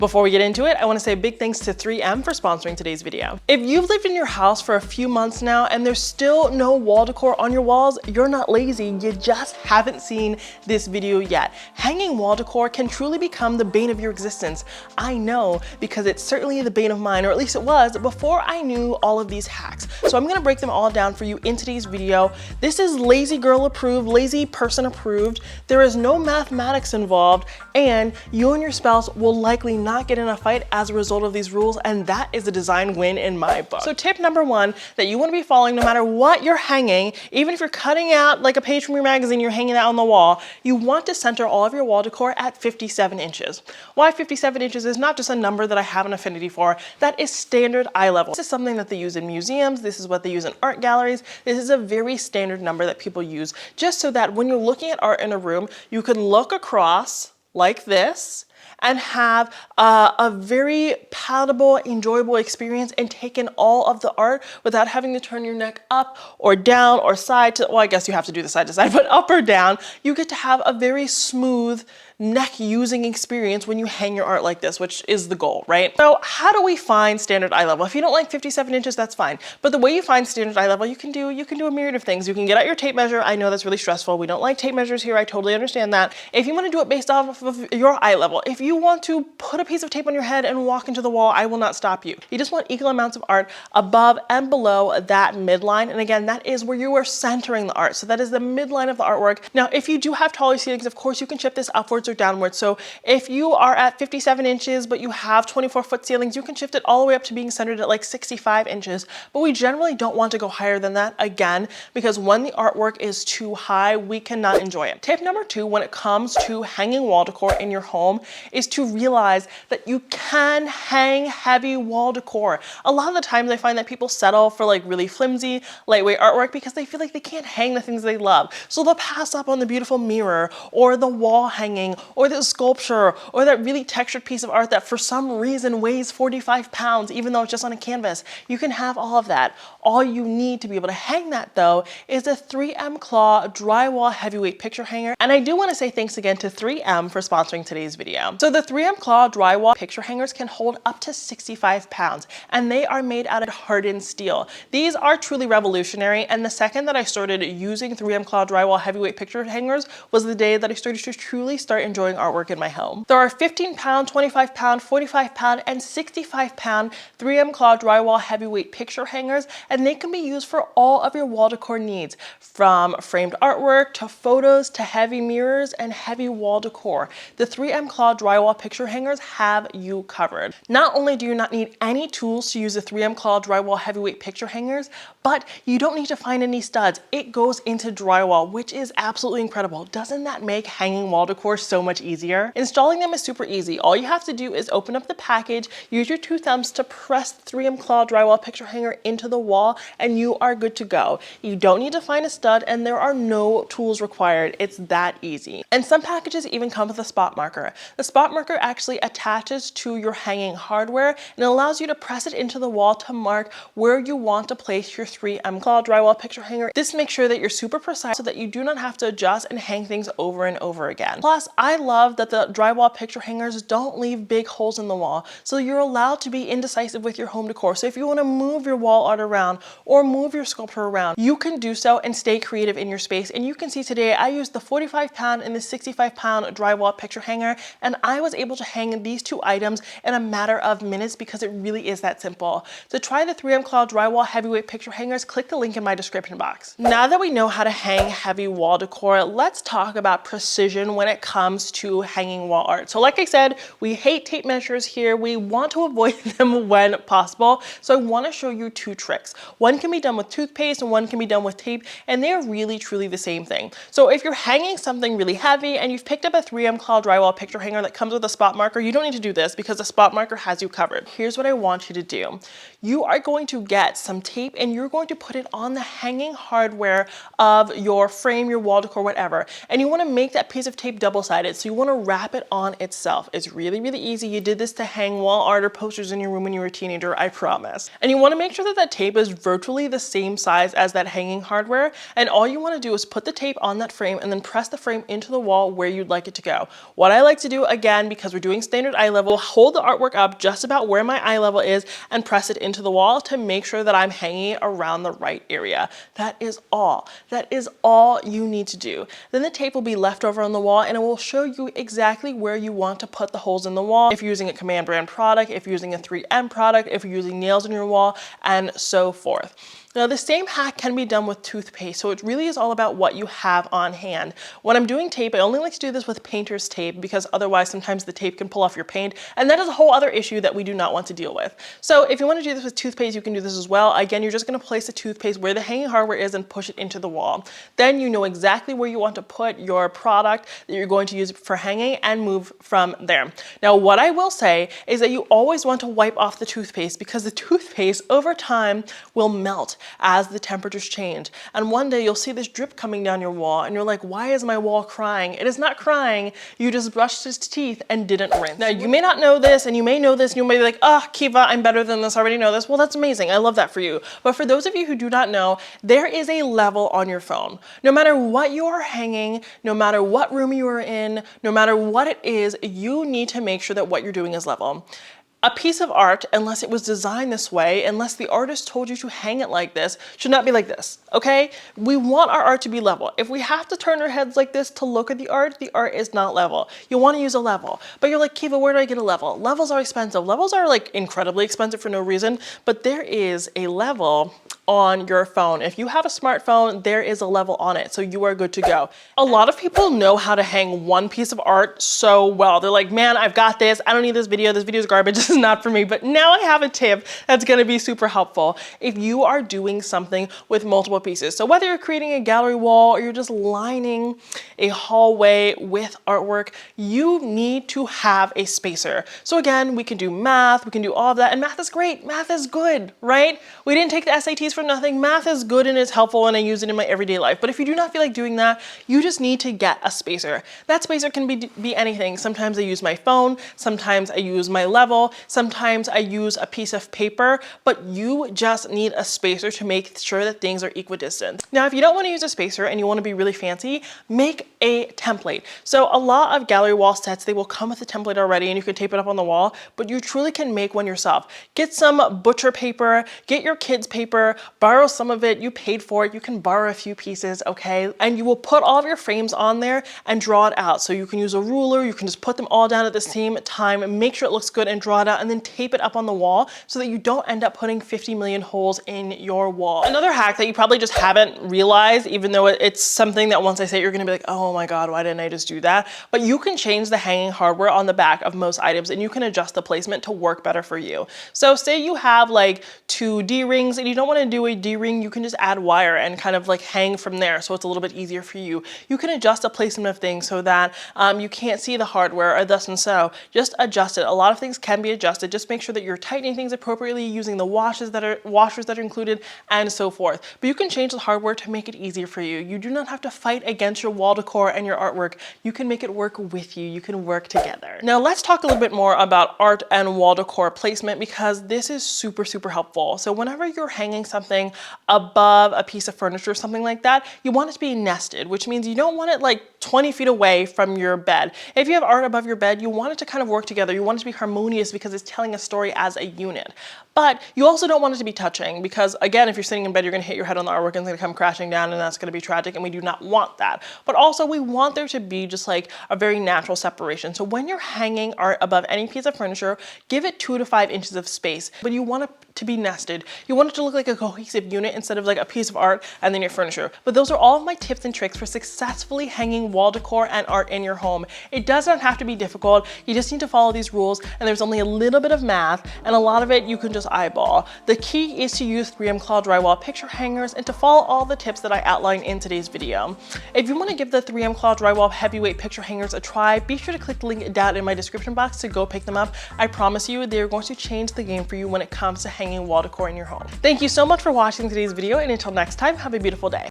Before we get into it, I want to say a big thanks to 3M for sponsoring today's video. If you've lived in your house for a few months now and there's still no wall decor on your walls, you're not lazy, you just haven't seen this video yet. Hanging wall decor can truly become the bane of your existence. I know, because it's certainly the bane of mine, or at least it was before I knew all of these hacks. So I'm gonna break them all down for you in today's video. This is lazy girl approved, lazy person approved. There is no mathematics involved, and you and your spouse will likely not get in a fight as a result of these rules, and that is a design win in my book. So tip number one that you want to be following no matter what you're hanging, even if you're cutting out like a page from your magazine, you're hanging that on the wall, you want to center all of your wall decor at 57 inches. Why 57 inches is not just a number that I have an affinity for, that is standard eye level. This is something that they use in museums, this is what they use in art galleries, this is a very standard number that people use, just so that when you're looking at art in a room, you can look across like this and have a very palatable, enjoyable experience and take in all of the art without having to turn your neck up or down or side to, well, I guess you have to do the side to side, but up or down. You get to have a very smooth neck using experience when you hang your art like this, which is the goal, right? So how do we find standard eye level? If you don't like 57 inches, that's fine. But the way you find standard eye level, you can do a myriad of things. You can get out your tape measure. I know that's really stressful. We don't like tape measures here. I totally understand that. If you want to do it based off of your eye level, if you want to put a piece of tape on your head and walk into the wall, I will not stop you. You just want equal amounts of art above and below that midline. And again, that is where you are centering the art. So that is the midline of the artwork. Now, if you do have taller ceilings, of course, you can shift this upwards or downwards. So if you are at 57 inches, but you have 24-foot ceilings, you can shift it all the way up to being centered at like 65 inches. But we generally don't want to go higher than that, again, because when the artwork is too high, we cannot enjoy it. Tip number two, when it comes to hanging wall decor in your home, is to realize that you can hang heavy wall decor. A lot of the times I find that people settle for like really flimsy, lightweight artwork because they feel like they can't hang the things they love. So they'll pass up on the beautiful mirror or the wall hanging or the sculpture or that really textured piece of art that for some reason weighs 45 pounds, even though it's just on a canvas. You can have all of that. All you need to be able to hang that though is a 3M Claw drywall heavyweight picture hanger. And I do want to say thanks again to 3M for sponsoring today's video. So the 3M Claw drywall picture hangers can hold up to 65 pounds and they are made out of hardened steel. These are truly revolutionary, and the second that I started using 3M Claw drywall heavyweight picture hangers was the day that I started to truly start enjoying artwork in my home. There are 15 pound, 25 pound, 45 pound, and 65 pound 3M Claw drywall heavyweight picture hangers, and they can be used for all of your wall decor needs, from framed artwork to photos to heavy mirrors and heavy wall decor. The 3M Claw drywall picture hangers have you covered. Not only do you not need any tools to use the 3M Claw drywall heavyweight picture hangers, but you don't need to find any studs. It goes into drywall, which is absolutely incredible. Doesn't that make hanging wall decor so much easier? Installing them is super easy. All you have to do is open up the package, use your two thumbs to press the 3M Claw drywall picture hanger into the wall, and you are good to go. You don't need to find a stud, and there are no tools required. It's that easy. And some packages even come with a spot marker. The spot marker actually attaches to your hanging hardware and allows you to press it into the wall to mark where you want to place your 3M Claw drywall picture hanger. This makes sure that you're super precise so that you do not have to adjust and hang things over and over again. Plus, I love that the drywall picture hangers don't leave big holes in the wall, so you're allowed to be indecisive with your home decor. So if you want to move your wall art around or move your sculpture around, you can do so and stay creative in your space. And you can see today I used the 45 pound and the 65 pound drywall picture hanger, and I was able to hang these two items in a matter of minutes because it really is that simple. To try the 3M Claw drywall heavyweight picture hangers, click the link in my description box. Now that we know how to hang heavy wall decor, let's talk about precision when it comes to hanging wall art. So like I said, we hate tape measures here. We want to avoid them when possible. So I want to show you two tricks. One can be done with toothpaste and one can be done with tape, and they're really truly the same thing. So if you're hanging something really heavy and you've picked up a 3M Claw drywall picture hanger that comes with a spot marker, you don't need to do this because the spot marker has you covered. Here's what I want you to do. You are going to get some tape and you're going to put it on the hanging hardware of your frame, your wall decor, whatever. And you want to make that piece of tape double-sided. double-sided, so you want to wrap it on itself. It's really, really easy. You did this to hang wall art or posters in your room when you were a teenager, I promise. And you want to make sure that that tape is virtually the same size as that hanging hardware, and all you want to do is put the tape on that frame and then press the frame into the wall where you'd like it to go. What I like to do, again, because we're doing standard eye level, hold the artwork up just about where my eye level is and press it into the wall to make sure that I'm hanging it around the right area. That is all. That is all you need to do. Then the tape will be left over on the wall and it will show you exactly where you want to put the holes in the wall. If you're using a Command brand product, if you're using a 3M product, if you're using nails in your wall, and so forth. Now the same hack can be done with toothpaste, so it really is all about what you have on hand. When I'm doing tape, I only like to do this with painter's tape because otherwise sometimes the tape can pull off your paint, and that is a whole other issue that we do not want to deal with. So if you want to do this with toothpaste, you can do this as well. Again, you're just going to place the toothpaste where the hanging hardware is and push it into the wall. Then you know exactly where you want to put your product that you're going to use for hanging and move from there. Now what I will say is that you always want to wipe off the toothpaste because the toothpaste over time will melt as the temperatures change. And one day you'll see this drip coming down your wall and you're like, why is my wall crying? It is not crying. You just brushed its teeth and didn't rinse. Now you may not know this and you may know this and you may be like, oh, Kiva, I'm better than this. I already know this. Well, that's amazing. I love that for you. But for those of you who do not know, there is a level on your phone. No matter what you are hanging, no matter what room you are in, no matter what it is, you need to make sure that what you're doing is level. A piece of art, unless it was designed this way, unless the artist told you to hang it like this, should not be like this, okay? We want our art to be level. If we have to turn our heads like this to look at the art is not level. You want to use a level. But you're like, Kiva, where do I get a level? Levels are expensive. Levels are like incredibly expensive for no reason, but there is a level on your phone. If you have a smartphone, there is a level on it, so you are good to go. A lot of people know how to hang one piece of art so well. They're like, man, I've got this. I don't need this video. This video is garbage. This is not for me. But now I have a tip that's gonna be super helpful if you are doing something with multiple pieces. So whether you're creating a gallery wall or you're just lining a hallway with artwork, you need to have a spacer. So again, we can do math, we can do all of that, and math is great. Math is good, right? We didn't take the SATs for nothing. Math is good and it's helpful and I use it in my everyday life. But if you do not feel like doing that, you just need to get a spacer. That spacer can be anything. Sometimes I use my phone, sometimes I use my level, sometimes I use a piece of paper, but you just need a spacer to make sure that things are equidistant. Now, if you don't want to use a spacer and you want to be really fancy, make a template. So a lot of gallery wall sets, they will come with a template already and you can tape it up on the wall, but you truly can make one yourself. Get some butcher paper, get your kids' paper, borrow some of it, you paid for it, you can borrow a few pieces, okay? And you will put all of your frames on there and draw it out. So you can use a ruler, you can just put them all down at the same time and make sure it looks good and draw it out and then tape it up on the wall so that you don't end up putting 50 million holes in your wall. Another hack that you probably just haven't realized, even though it's something that once I say it, you're gonna be like, oh my God, why didn't I just do that? But you can change the hanging hardware on the back of most items and you can adjust the placement to work better for you. So say you have like 2 D-rings and you don't wanna do a D-ring, you can just add wire and kind of like hang from there so it's a little bit easier for you. You can adjust the placement of things so that you can't see the hardware or thus and so. Just adjust it. A lot of things can be adjusted. Just make sure that you're tightening things appropriately, using the washers that are included and so forth. But you can change the hardware to make it easier for you. You do not have to fight against your wall decor and your artwork. You can make it work with you. You can work together. Now let's talk a little bit more about art and wall decor placement because this is super, super helpful. So whenever you're hanging something above a piece of furniture or something like that, you want it to be nested, which means you don't want it like 20 feet away from your bed. If you have art above your bed, you want it to kind of work together. You want it to be harmonious because it's telling a story as a unit. But you also don't want it to be touching because again, if you're sitting in bed, you're gonna hit your head on the artwork and it's gonna come crashing down and that's gonna be tragic and we do not want that. But also we want there to be just like a very natural separation. So when you're hanging art above any piece of furniture, give it 2 to 5 inches of space, but you want it to be nested. You want it to look like a cohesive unit instead of like a piece of art and then your furniture. But those are all of my tips and tricks for successfully hanging wall decor and art in your home. It does not have to be difficult. You just need to follow these rules and there's only a little bit of math and a lot of it you can just eyeball. The key is to use 3M Claw drywall picture hangers and to follow all the tips that I outlined in today's video. If you want to give the 3M Claw drywall heavyweight picture hangers a try, be sure to click the link down in my description box to go pick them up. I promise you they're going to change the game for you when it comes to hanging wall decor in your home. Thank you so much for watching today's video and until next time, have a beautiful day.